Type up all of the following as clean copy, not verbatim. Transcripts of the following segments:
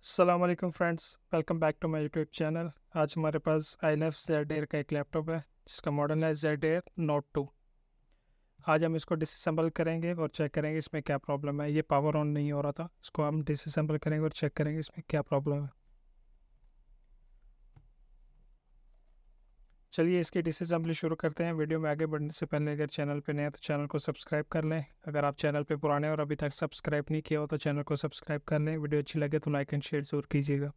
अस्सलाम वालेकुम friends, welcome back to my YouTube channel. आज हमारे पास आईएनएफ जेड एयर का एक लैपटॉप है जिसका मॉडल है जेड एयर नोट 2। आज हम इसको डिसअसेंबल करेंगे और चेक करेंगे इसमें क्या प्रॉब्लम है। ये पावर ऑन नहीं हो रहा था, इसको हम डिसअसेंबल करेंगे और चेक करेंगे इसमें क्या प्रॉब्लम है। चलिए इसकी डिसअसेंबली शुरू करते हैं। वीडियो में आगे बढ़ने से पहले अगर चैनल पे नए हैं तो चैनल को सब्सक्राइब कर लें। अगर आप चैनल पे पुराने और अभी तक सब्सक्राइब नहीं किया हो तो चैनल को सब्सक्राइब कर लें। वीडियो अच्छी लगे तो लाइक एंड शेयर ज़रूर कीजिएगा।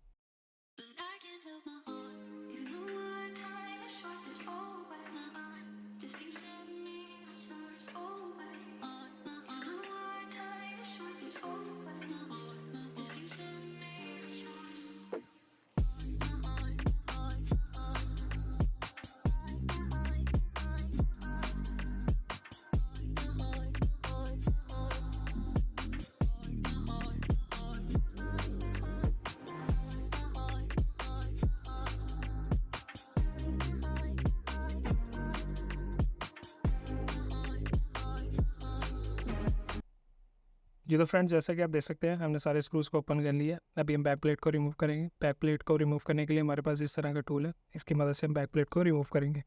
जी तो फ्रेंड्स, जैसा कि आप देख सकते हैं हमने सारे स्क्रूज को ओपन कर लिया। अभी हम बैक प्लेट को रिमूव करेंगे। बैक प्लेट को रिमूव करने के लिए हमारे पास इस तरह का टूल है, इसकी मदद से हम बैक प्लेट को रिमूव करेंगे।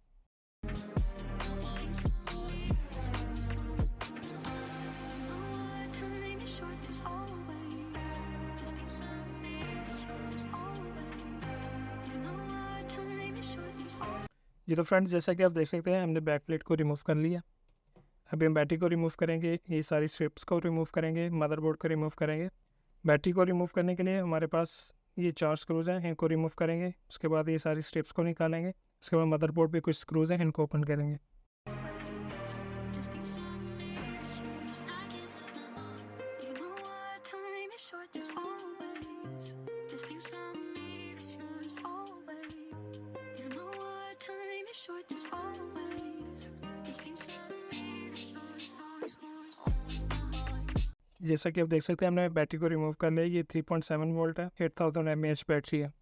जी तो फ्रेंड्स, जैसा कि आप देख सकते हैं हमने बैक प्लेट को रिमूव कर लिया। अभी हम बैटरी को रिमूव करेंगे, ये सारी स्ट्रिप्स को रिमूव करेंगे, मदरबोर्ड को रिमूव करेंगे। बैटरी को रिमूव करने के लिए हमारे पास ये 4 स्क्रूज हैं, इनको रिमूव करेंगे। उसके बाद ये सारी स्ट्रिप्स को निकालेंगे। उसके बाद मदरबोर्ड पे कुछ स्क्रूज हैं, इनको ओपन करेंगे। जैसा कि आप देख सकते हैं हमने बैटरी को रिमूव कर लिया। ये 3.7 वोल्ट है, 8000 mAh बैटरी है।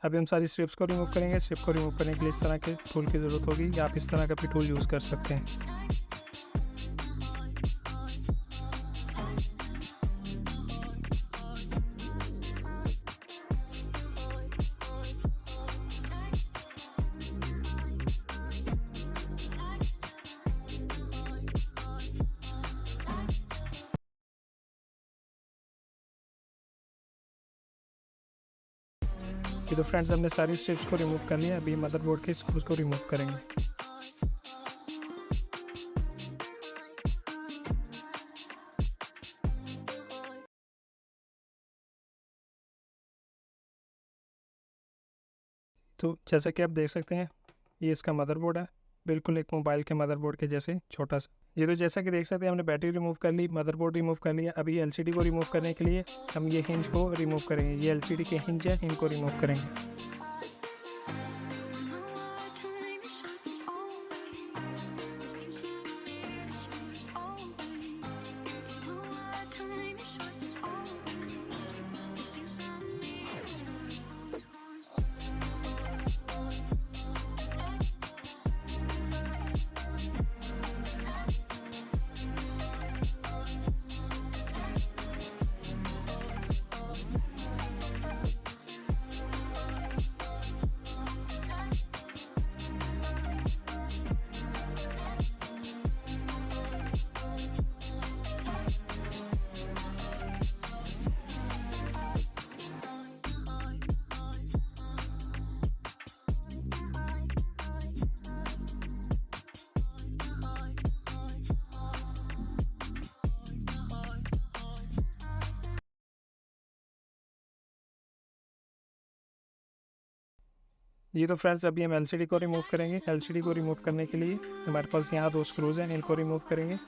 अभी हम सारी स्ट्रिप्स को रिमूव करेंगे। स्ट्रिप को रिमूव करने के लिए इस तरह के टूल की ज़रूरत होगी, या आप इस तरह का भी टूल यूज़ कर सकते हैं। ये तो फ्रेंड्स हमने सारी स्ट्रिप्स को रिमूव कर लिया। अभी मदरबोर्ड के स्क्रूज को रिमूव करेंगे। तो जैसा कि आप देख सकते हैं ये इसका मदरबोर्ड है, बिल्कुल एक मोबाइल के मदरबोर्ड के जैसे छोटा सा। ये तो जैसा कि देख सकते हैं हमने बैटरी रिमूव कर ली, मदरबोर्ड रिमूव कर लिया। अभी एलसीडी को रिमूव करने के लिए हम ये हिंज को रिमूव करेंगे। ये एलसीडी के हिंज है, इनको रिमूव करेंगे। ये तो फ्रेंड्स अभी हम एलसीडी को रिमूव करेंगे। एलसीडी को रिमूव करने के लिए हमारे पास यहाँ 2 स्क्रूज हैं, इनको रिमूव करेंगे।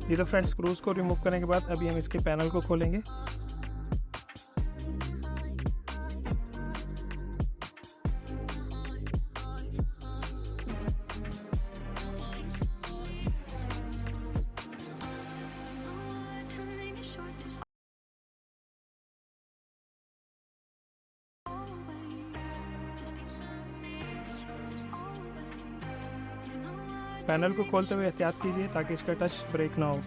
ये तो फ्रेंड्स स्क्रूज को रिमूव करने के बाद अभी हम इसके पैनल को खोलेंगे। पैनल को खोलते हुए एहतियात कीजिए ताकि इसका टच ब्रेक ना हो।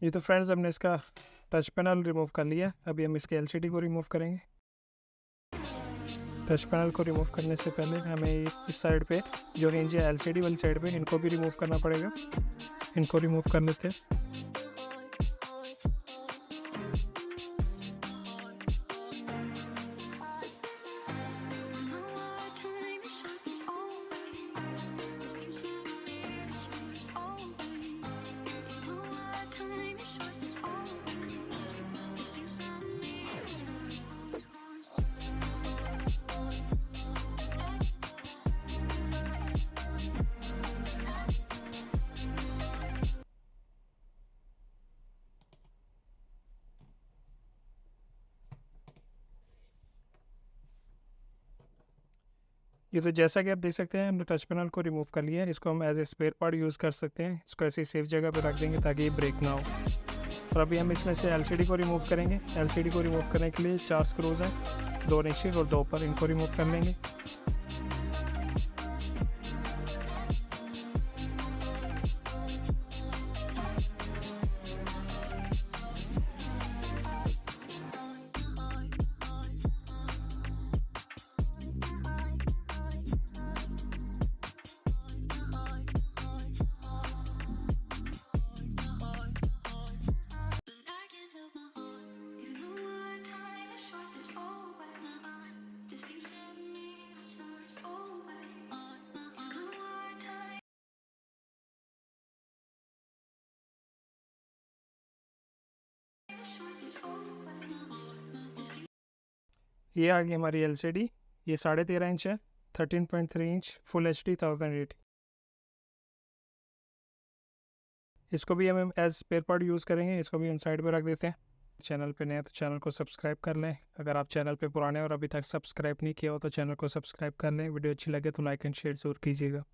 ये तो फ्रेंड्स हमने इसका टच पैनल रिमूव कर लिया। अभी हम इसके एलसीडी को रिमूव करेंगे। टच पैनल को रिमूव करने से पहले हमें इस साइड पे जो रेंज है एलसीडी वाली साइड पे, इनको भी रिमूव करना पड़ेगा। इनको रिमूव कर लेते हैं। ये तो जैसा कि आप देख सकते हैं हमने टच पैनल को रिमूव कर लिया है। इसको हम as a spare part use कर सकते हैं। इसको ऐसी सेफ जगह पे रख देंगे ताकि ये ब्रेक ना हो। और अभी हम इसमें से एलसीडी को रिमूव करेंगे। एलसीडी को रिमूव करने के लिए 4 स्क्रूज हैं, 2 नीचे और 2 ऊपर। इनको रिमूव कर लेंगे। ये आ गई हमारी एलसीडी। ये 13.5 इंच है, 13.3 इंच फुल HD 1080। इसको भी हम एज स्पेयर पार्ट यूज़ करेंगे। इसको भी हम साइड पे रख देते हैं। चैनल पे नए हैं तो चैनल को सब्सक्राइब कर लें। अगर आप चैनल पे पुराने और अभी तक सब्सक्राइब नहीं किया हो तो चैनल को सब्सक्राइब कर लें। वीडियो अच्छी लगे तो लाइक एंड शेयर ज़रूर कीजिएगा।